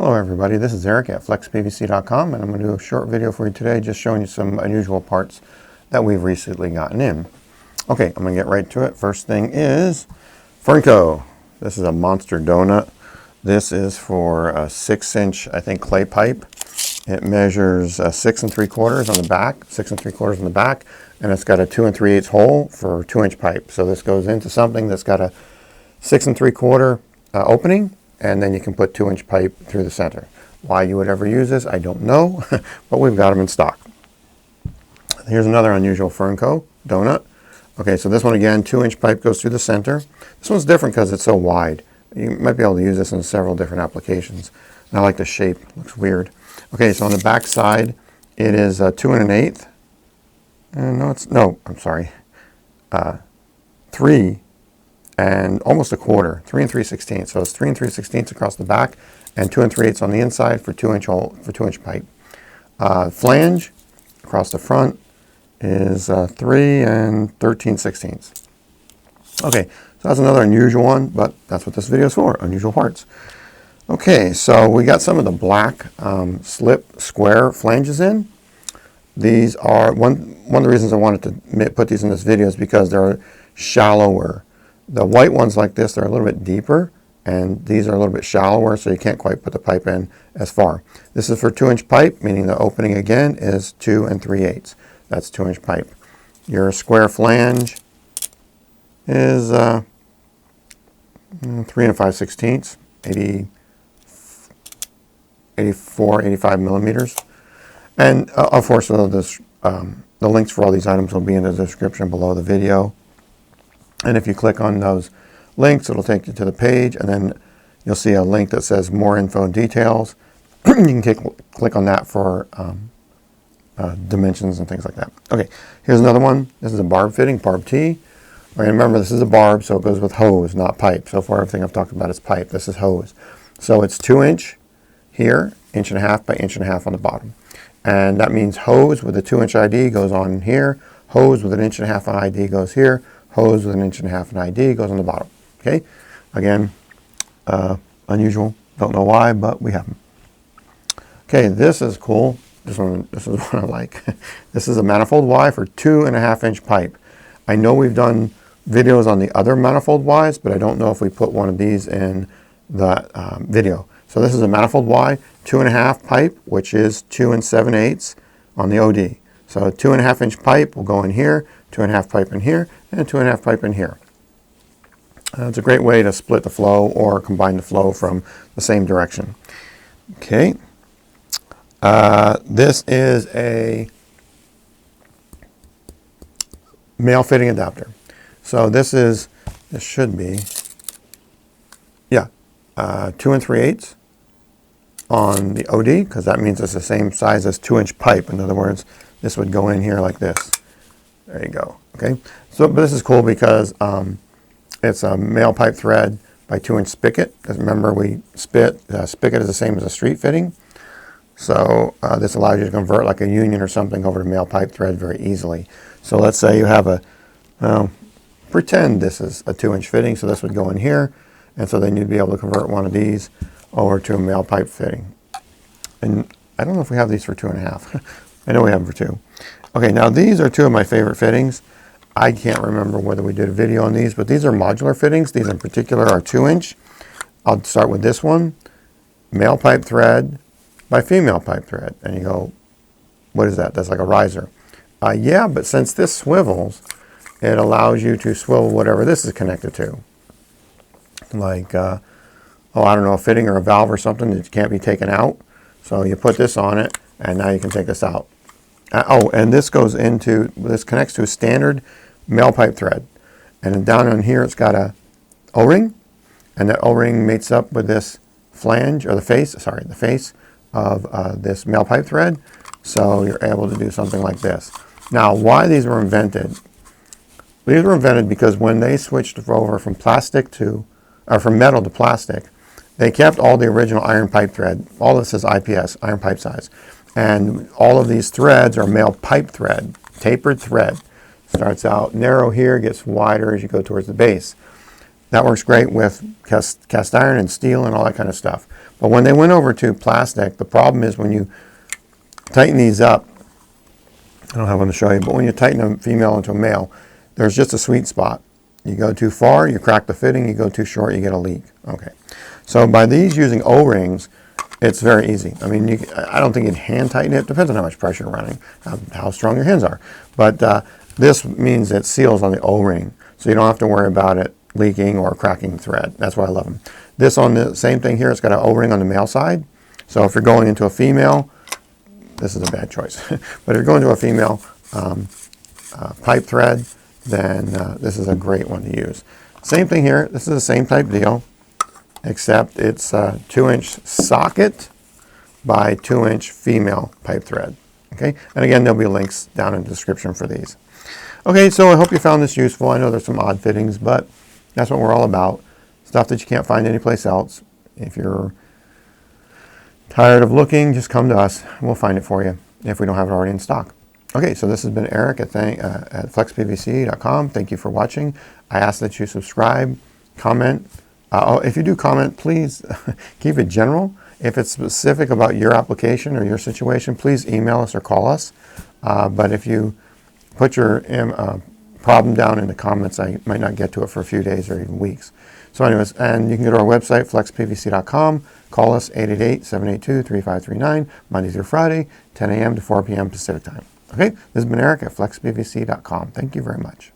Hello everybody, this is Eric at FlexPVC.com, and I'm going to do a short video for you today just showing you some unusual parts that we've recently gotten in. Okay, I'm going to get right to it. First thing is Fernco. This is a monster donut. This is for a 6-inch, I think, clay pipe. It measures 6 3/4 on the back, 6 3/4 on the back, and it's got a 2 3/8 hole for a 2-inch pipe. So this goes into something that's got a 6 3/4 opening, and then you can put 2-inch pipe through the center. Why you would ever use this, I don't know, but we've got them in stock. Here's another unusual Fernco donut. Okay, so this one again, 2-inch pipe goes through the center. This one's different because it's so wide. You might be able to use this in several different applications. And I like the shape, it looks weird. Okay, so on the back side, it is 2 1/8. Three and almost a quarter, 3 3/16. So it's 3 3/16 across the back and 2 3/8 on the inside for 2-inch hole for 2-inch pipe. Flange across the front is 3 13/16. Okay, so that's another unusual one, but that's what this video is for, unusual parts. Okay, so we got some of the black slip square flanges in. These are, one of the reasons I wanted to put these in this video is because they're shallower. The white ones like this, they're a little bit deeper, and these are a little bit shallower, so you can't quite put the pipe in as far. This is for 2-inch pipe, meaning the opening again is 2 3/8. That's 2-inch pipe. Your square flange is 3 5/16, 84, 85 millimeters. And of course, the links for all these items will be in the description below the video. And if you click on those links, it'll take you to the page, and then you'll see a link that says more info and details. You can click on that for dimensions and things like that. Okay, here's another one. This is a barb fitting, Barb Tee. Okay, remember, this is a barb, so it goes with hose, not pipe. So far, everything I've talked about is pipe. This is hose. So it's 2-inch here, 1.5 inches by 1.5 inches on the bottom. And that means hose with a 2-inch ID goes on here, hose with an 1.5 inch ID goes here, hose with an 1.5 inch ID goes on the bottom. Okay, again, unusual, don't know why, but we have them. Okay, this is cool. This is what I like. This is a Manifold Wye for 2.5-inch pipe. I know we've done videos on the other Manifold Wyes, but I don't know if we put one of these in the video. So this is a Manifold Wye 2.5 pipe, which is 2 7/8 on the OD. So a 2.5-inch pipe will go in here, 2.5 pipe in here, and 2.5 pipe in here. It's a great way to split the flow or combine the flow from the same direction. Okay. This is a male fitting adapter. So this should be, 2 3/8 on the OD, because that means it's the same size as 2-inch pipe. In other words, this would go in here like this. There you go. Okay. So, but this is cool because it's a male pipe thread by 2-inch spigot. Because remember, spigot is the same as a street fitting. So this allows you to convert like a union or something over to male pipe thread very easily. So let's say you have pretend this is a 2-inch fitting, so this would go in here, and so then you'd be able to convert one of these over to a male pipe fitting. And I don't know if we have these for 2.5. I know we have them for 2. Okay, now these are 2 of my favorite fittings. I can't remember whether we did a video on these, but these are modular fittings. These in particular are 2-inch. I'll start with this one, male pipe thread by female pipe thread. And you go, what is that? That's like a riser. Yeah, but since this swivels, it allows you to swivel whatever this is connected to. Like, I don't know, a fitting or a valve or something that can't be taken out. So you put this on it, and now you can take this out. And this connects to a standard male pipe thread. And then down on here, it's got a O-ring, and that O-ring mates up with this flange, or the face of this male pipe thread. So you're able to do something like this. Now, why these were invented? These were invented because when they switched over from from metal to plastic, they kept all the original iron pipe thread. All this is IPS, iron pipe size. And all of these threads are male pipe thread, tapered thread. Starts out narrow here, gets wider as you go towards the base. That works great with cast iron and steel and all that kind of stuff. But when they went over to plastic, the problem is when you tighten these up, I don't have one to show you, but when you tighten a female into a male, there's just a sweet spot. You go too far, you crack the fitting. You go too short, you get a leak. Okay. So by these using O-rings, it's very easy. I mean, I don't think you'd hand tighten it. Depends on how much pressure you're running, how strong your hands are. But this means it seals on the O-ring, so you don't have to worry about it leaking or cracking thread. That's why I love them. This on the same thing here, it's got an O-ring on the male side. So if you're going into a female, this is a bad choice. But if you're going to a female pipe thread, then this is a great one to use. Same thing here. This is the same type deal, except it's a 2-inch socket by 2-inch female pipe thread. Okay, and again, there'll be links down in the description for these. Okay, so I hope you found this useful. I know there's some odd fittings, but that's what we're all about. Stuff that you can't find anyplace else. If you're tired of looking, just come to us. We'll find it for you if we don't have it already in stock. Okay, so this has been Eric at FlexPVC.com. Thank you for watching. I ask that you subscribe, comment. If you do comment, please keep it general. If it's specific about your application or your situation, please email us or call us. But if you put your problem down in the comments, I might not get to it for a few days or even weeks. So anyways, and you can go to our website, FlexPVC.com. Call us 888-782-3539, Monday through Friday, 10 a.m. to 4 p.m. Pacific time. Okay, this has been Eric at FlexPVC.com. Thank you very much.